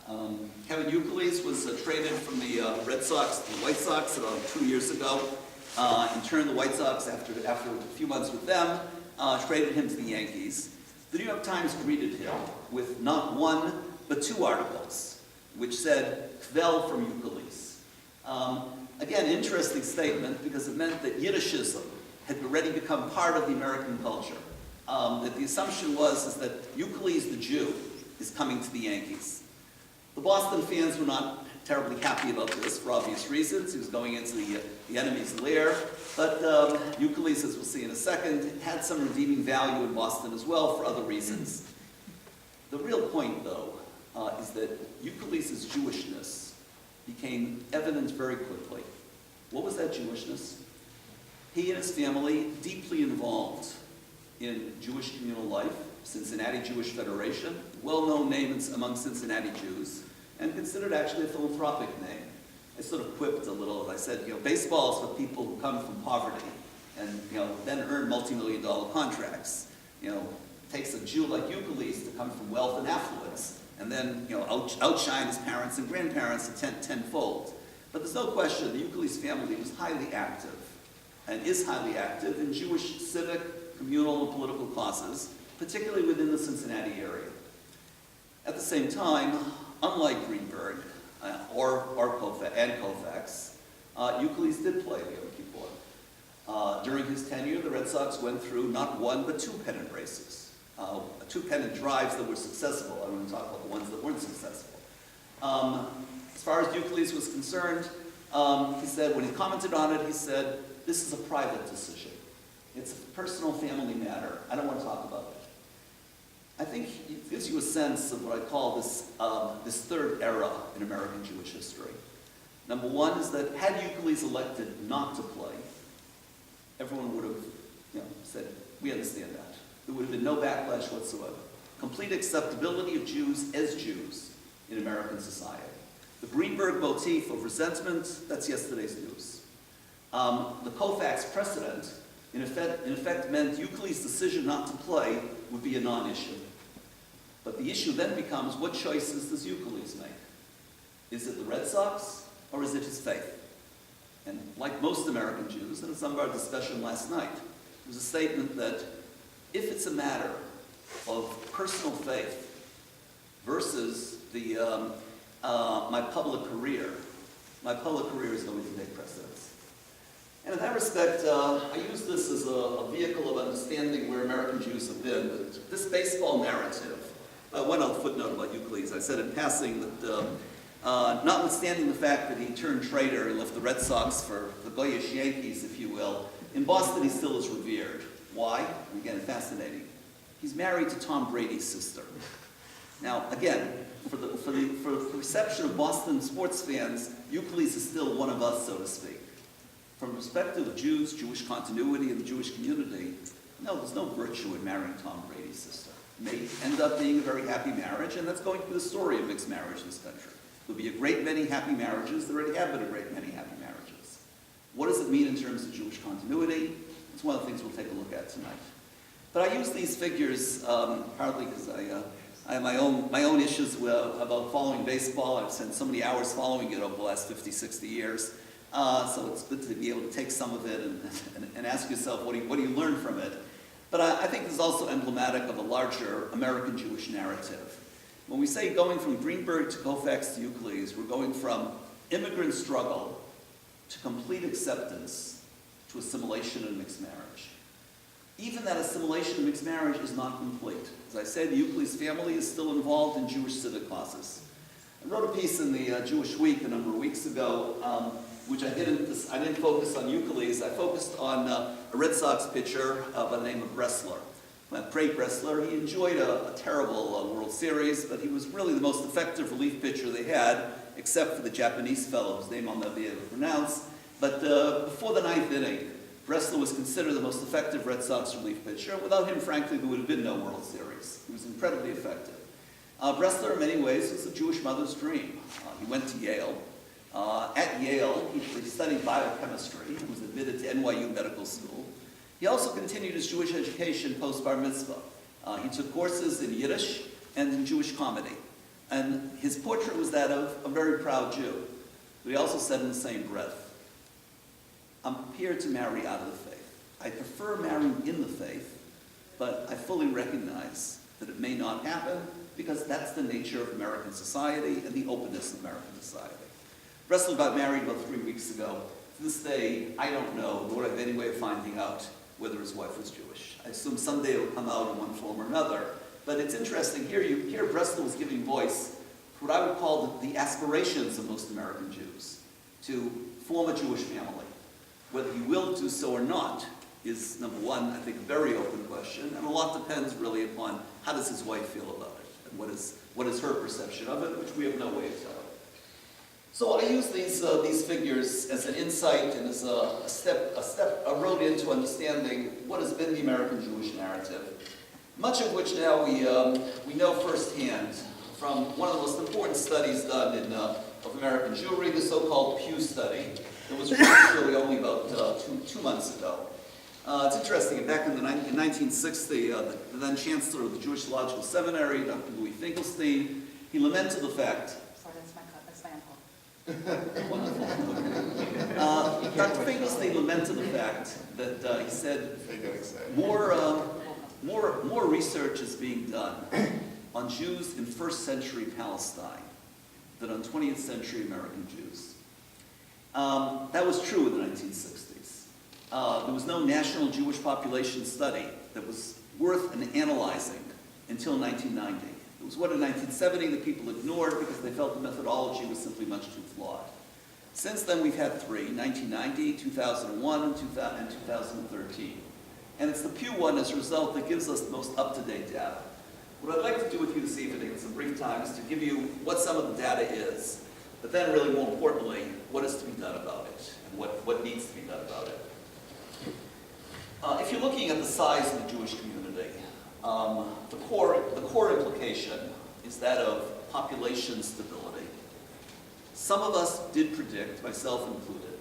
Kevin Youkilis was traded from the Red Sox to the White Sox about 2 years ago. In turn, the White Sox, after a few months with them, traded him to the Yankees. The New York Times greeted him with not one, but 2 articles, which said, "Kvel from Youkilis." Again, interesting statement, because it meant that Yiddishism had already become part of the American culture. That the assumption was that Youkilis, the Jew, is coming to the Yankees. The Boston fans were not terribly happy about this for obvious reasons. He was going into the enemy's lair. But Youkilis, as we'll see in a second, had some redeeming value in Boston as well for other reasons. The real point, though, is that Youkilis' Jewishness became evident very quickly. What was that Jewishness? He and his family, deeply involved in Jewish communal life, Cincinnati Jewish Federation, well-known name among Cincinnati Jews, and considered actually a philanthropic name. I sort of quipped a little, as I said, baseball is for people who come from poverty and then earn multi-million-dollar contracts. It takes a Jew like Youkilis to come from wealth and affluence, and then outshine his parents and grandparents tenfold. But there's no question the Youkilis family was highly active, and is highly active in Jewish civic, communal, and political causes, particularly within the Cincinnati area. At the same time, unlike Greenberg or Koufax, Youkilis did play the Yom Kippur. During his tenure, the Red Sox went through not 1 but 2 pennant races, 2 pennant drives that were successful. I want to talk about the ones that weren't successful. As far as Youkilis was concerned, he said, when he commented on it, he said, "This is a private decision. It's a personal family matter. I don't want to talk about it." I think it gives you a sense of what I call this third era in American Jewish history. Number one is that had Youkilis elected not to play, everyone would have said, "We understand that." There would have been no backlash whatsoever. Complete acceptability of Jews as Jews in American society. The Greenberg motif of resentment, that's yesterday's news. The Koufax precedent, in effect meant Youkilis' decision not to play would be a non-issue. But the issue then becomes, what choices does Youkilis make? Is it the Red Sox, or is it his faith? And like most American Jews, and in some of our discussion last night, there was a statement that if it's a matter of personal faith versus my public career is going to take precedence. And in that respect, I use this as a vehicle of understanding where American Jews have been. This baseball narrative, one other footnote about Youkilis. I said in passing that notwithstanding the fact that he turned traitor and left the Red Sox for the Goyish Yankees, if you will, in Boston he still is revered. Why? And again, fascinating. He's married to Tom Brady's sister. Now, again, for the perception of Boston sports fans, Youkilis is still one of us, so to speak. From the perspective of Jews, Jewish continuity, and the Jewish community, no, there's no virtue in marrying Tom Brady's sister. It may end up being a very happy marriage, and that's going to be the story of mixed marriage in this country. There'll be a great many happy marriages. There already have been a great many happy marriages. What does it mean in terms of Jewish continuity? It's one of the things we'll take a look at tonight. But I use these figures partly because I have my own issues about following baseball. I've spent so many hours following it over the last 50, 60 years. So it's good to be able to take some of it and ask yourself, what do you learn from it? But I think this is also emblematic of a larger American Jewish narrative. When we say going from Greenberg to Koufax to Youkilis, we're going from immigrant struggle to complete acceptance to assimilation and mixed marriage. Even that assimilation and mixed marriage is not complete. As I said, the Youkilis family is still involved in Jewish civic causes. I wrote a piece in the Jewish Week a number of weeks ago, which I didn't focus on Youkilis. I focused on a Red Sox pitcher by the name of Bressler. Great Bressler. He enjoyed a terrible World Series, but he was really the most effective relief pitcher they had, except for the Japanese fellow whose name I'll never be able to pronounce. But before the 9th inning, Bressler was considered the most effective Red Sox relief pitcher. Without him, frankly, there would have been no World Series. He was incredibly effective. Bressler, in many ways, was a Jewish mother's dream. He went to Yale. At Yale, he studied biochemistry. He was admitted to NYU Medical School. He also continued his Jewish education post-bar mitzvah. He took courses in Yiddish and in Jewish comedy. And his portrait was that of a very proud Jew. But he also said in the same breath, I'm prepared to marry out of the faith. I prefer marrying in the faith, but I fully recognize that it may not happen because that's the nature of American society and the openness of American society. Breslow got married about 3 weeks ago. To this day, I don't know, nor do I have any way of finding out whether his wife was Jewish. I assume someday it'll come out in one form or another. But it's interesting, here Breslow was giving voice to what I would call the aspirations of most American Jews to form a Jewish family. Whether he will do so or not is, number one, I think, a very open question, and a lot depends really upon how does his wife feel about it, and what is her perception of it, which we have no way of telling. So I use these figures as an insight and as a road into understanding what has been the American Jewish narrative, much of which now we know firsthand from one of the most important studies done of American Jewry, the so-called Pew study. It was released really only about two months ago. It's interesting, back in 1960, the then Chancellor of the Jewish Theological Seminary, Dr. Louis Finkelstein, he lamented the fact. Sorry, that's my uncle. Wonderful. Dr. Finkelstein lamented the fact that he said more research is being done on Jews in first century Palestine than on 20th century American Jews. That was true in the 1960s. There was no national Jewish population study that was worth analyzing until 1990. It was what in 1970 the people ignored because they felt the methodology was simply much too flawed. Since then we've had three, 1990, 2001, and 2013. And it's the Pew one as a result that gives us the most up-to-date data. What I'd like to do with you this evening in some brief time is to give you what some of the data is, but then really more importantly, what is to be done about it, and what needs to be done about it. If you're looking at the size of the Jewish community, the core implication is that of population stability. Some of us did predict, myself included,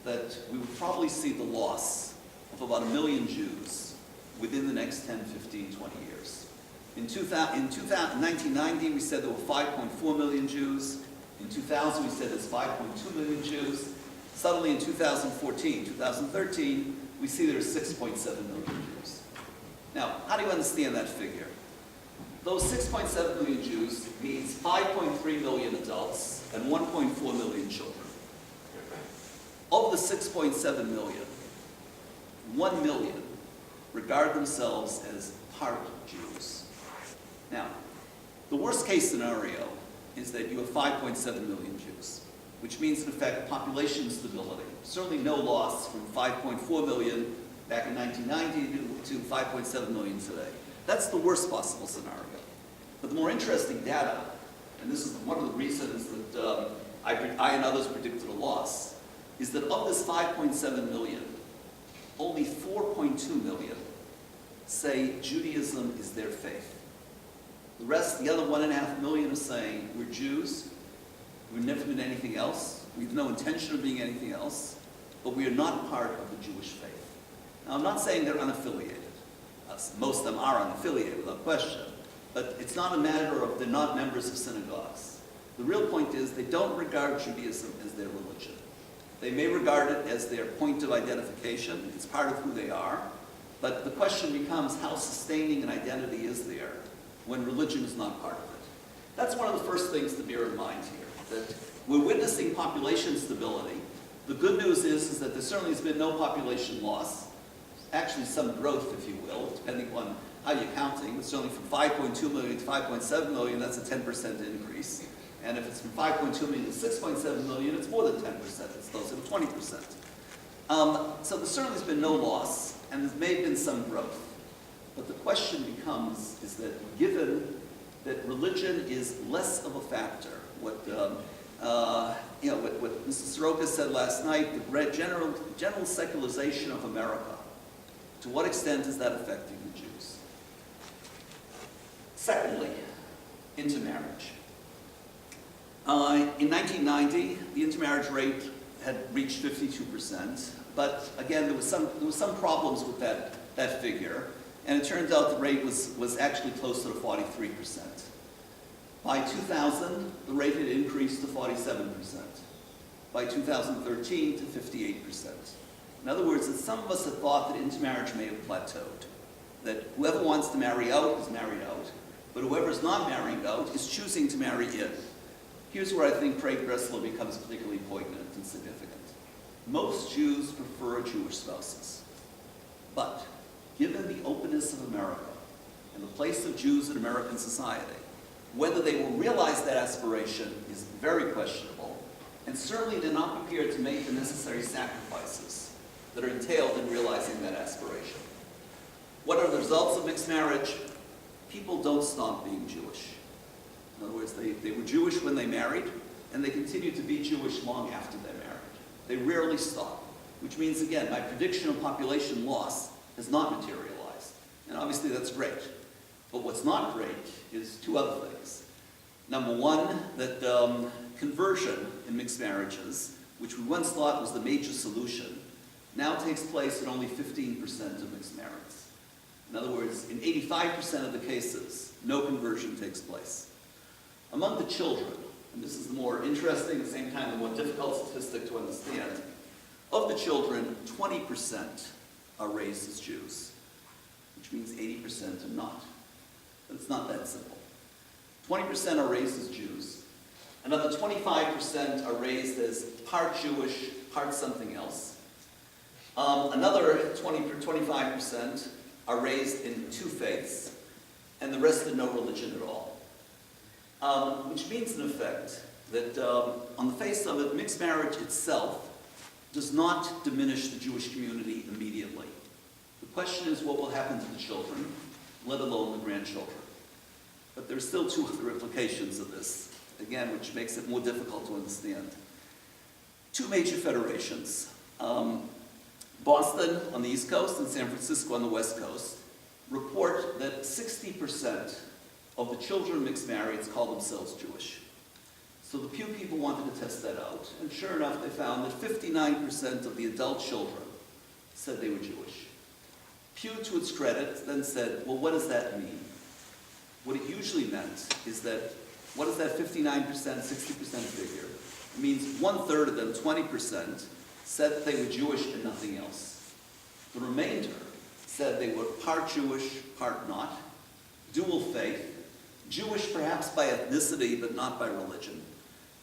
that we would probably see the loss of about 1 million Jews within the next 10, 15, 20 years. In 1990, we said there were 5.4 million Jews. In 2000, we said there's 5.2 million Jews. Suddenly in 2014, 2013, we see there's 6.7 million Jews. Now, how do you understand that figure? Those 6.7 million Jews means 5.3 million adults and 1.4 million children. Of the 6.7 million, 1 million regard themselves as part Jews. Now, the worst case scenario is that you have 5.7 million Jews, which means, in effect, population stability. Certainly no loss from 5.4 million back in 1990 to 5.7 million today. That's the worst possible scenario. But the more interesting data, and this is one of the reasons that I and others predicted a loss, is that of this 5.7 million, only 4.2 million say Judaism is their faith. The rest, the other 1.5 million, are saying we're Jews, we've never been anything else, we have no intention of being anything else, but we are not part of the Jewish faith. Now, I'm not saying they're unaffiliated. Most of them are unaffiliated, without question. But it's not a matter of they're not members of synagogues. The real point is they don't regard Judaism as their religion. They may regard it as their point of identification. It's part of who they are. But the question becomes how sustaining an identity is there when religion is not part of it. That's one of the first things to bear in mind here, that we're witnessing population stability. The good news is that there certainly has been no population loss, actually some growth, if you will, depending on how you're counting. But certainly from 5.2 million to 5.7 million, that's a 10% increase. And if it's from 5.2 million to 6.7 million, it's more than 10%. It's closer to 20%. So there certainly has been no loss, and there may have been some growth. But the question becomes, is that given that religion is less of a factor, what Mr. Soroka said last night, the general secularization of America, to what extent is that affecting the Jews? Secondly, intermarriage. In 1990, the intermarriage rate had reached 52%, but again, there was some problems with that figure, and it turns out the rate was actually closer to 43%. By 2000, the rate had increased to 47%. By 2013, to 58%. In other words, that some of us had thought that intermarriage may have plateaued. That whoever wants to marry out is married out, but whoever's not marrying out is choosing to marry in. Here's where I think Craig Bressler becomes particularly poignant and significant. Most Jews prefer Jewish spouses. But given the openness of America and the place of Jews in American society, whether they will realize that aspiration is very questionable, and certainly they're not prepared to make the necessary sacrifices that are entailed in realizing that aspiration. What are the results of mixed marriage? People don't stop being Jewish. In other words, they were Jewish when they married, and they continue to be Jewish long after they're married. They rarely stop, which means, again, my prediction of population loss has not materialized. And obviously that's great. But what's not great is two other things. Number one, that conversion in mixed marriages, which we once thought was the major solution, now takes place in only 15% of mixed marriages. In other words, in 85% of the cases, no conversion takes place. Among the children, and this is the more interesting, at the same time the more difficult statistic to understand, of the children, 20% are raised as Jews, which means 80% are not. But it's not that simple. 20% are raised as Jews. Another 25% are raised as part Jewish, part something else. Another 25% are raised in two faiths, and the rest in no religion at all. Which means, in effect, that on the face of it, mixed marriage itself does not diminish the Jewish community immediately. The question is what will happen to the children, let alone the grandchildren. But there are still two other implications of this, again, which makes it more difficult to understand. Two major federations, Boston on the East Coast and San Francisco on the West Coast, report that 60% of the children of mixed marrieds call themselves Jewish. So the Pew people wanted to test that out, and sure enough, they found that 59% of the adult children said they were Jewish. Pew, to its credit, then said, well, what does that mean? What it usually meant is that, what is that 59%, 60% figure? It means 1/3 of them, 20%, said that they were Jewish and nothing else. The remainder said they were part Jewish, part not, dual faith, Jewish perhaps by ethnicity, but not by religion.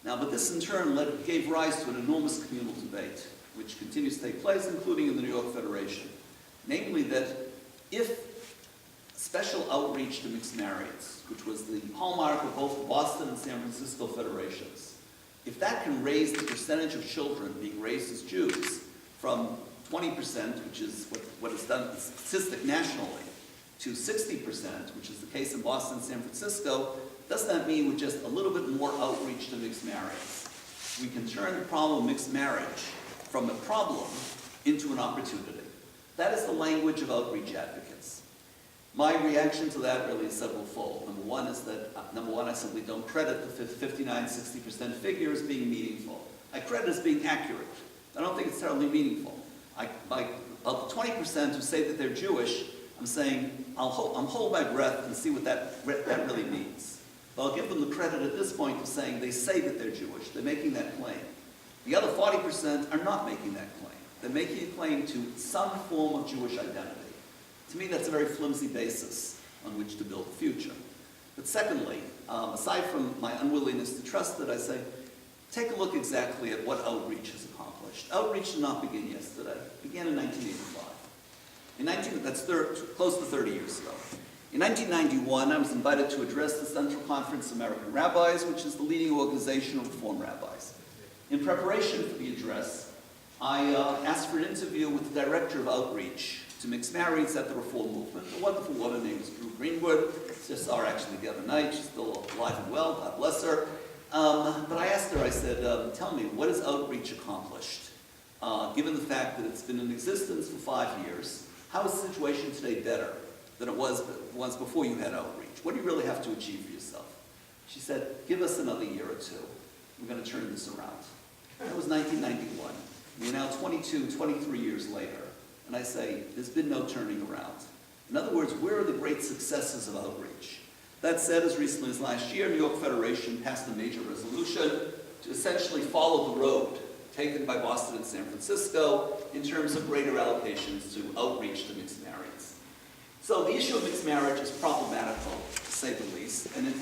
Now, but this in turn gave rise to an enormous communal debate, which continues to take place, including in the New York Federation. Namely that if special outreach to mixed marrieds, which was the hallmark of both the Boston and San Francisco federations, if that can raise the percentage of children being raised as Jews from 20%, which is what is done, the statistic nationally, to 60%, which is the case in Boston and San Francisco, doesn't that mean with just a little bit more outreach to mixed marrieds, we can turn the problem of mixed marriage from a problem into an opportunity? That is the language of outreach advocates. My reaction to that really is several-fold. Number one, I simply don't credit the 59-60% figure as being meaningful. I credit it as being accurate. I don't think it's terribly meaningful. Of the 20% who say that they're Jewish, I'm saying, I'm hold my breath and see what that really means. But I'll give them the credit at this point of saying they say that they're Jewish. They're making that claim. The other 40% are not making that claim. They're making a claim to some form of Jewish identity. To me, that's a very flimsy basis on which to build the future. But secondly, aside from my unwillingness to trust it, I say, take a look exactly at what outreach has accomplished. Outreach did not begin yesterday. It began in 1985. That's close to 30 years ago. In 1991, I was invited to address the Central Conference of American Rabbis, which is the leading organization of Reform rabbis. In preparation for the address, I asked for an interview with the director of outreach to mixed marrieds at the Reform movement, a wonderful woman named Drew Greenwood. Just saw her actually the other night. She's still alive and well, God bless her. But I asked her, I said, tell me, what has outreach accomplished? Given the fact that it's been in existence for 5 years, how is the situation today better than it was before you had outreach? What do you really have to achieve for yourself? She said, give us another year or two. We're going to turn this around. That was 1991. We're now 22, 23 years later. And I say, there's been no turning around. In other words, where are the great successes of outreach? That said, as recently as last year, New York Federation passed a major resolution to essentially follow the road taken by Boston and San Francisco in terms of greater allocations to outreach to mixed marrieds. So the issue of mixed marriage is problematical, to say the least, and it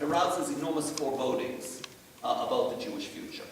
arouses enormous forebodings about the Jewish future.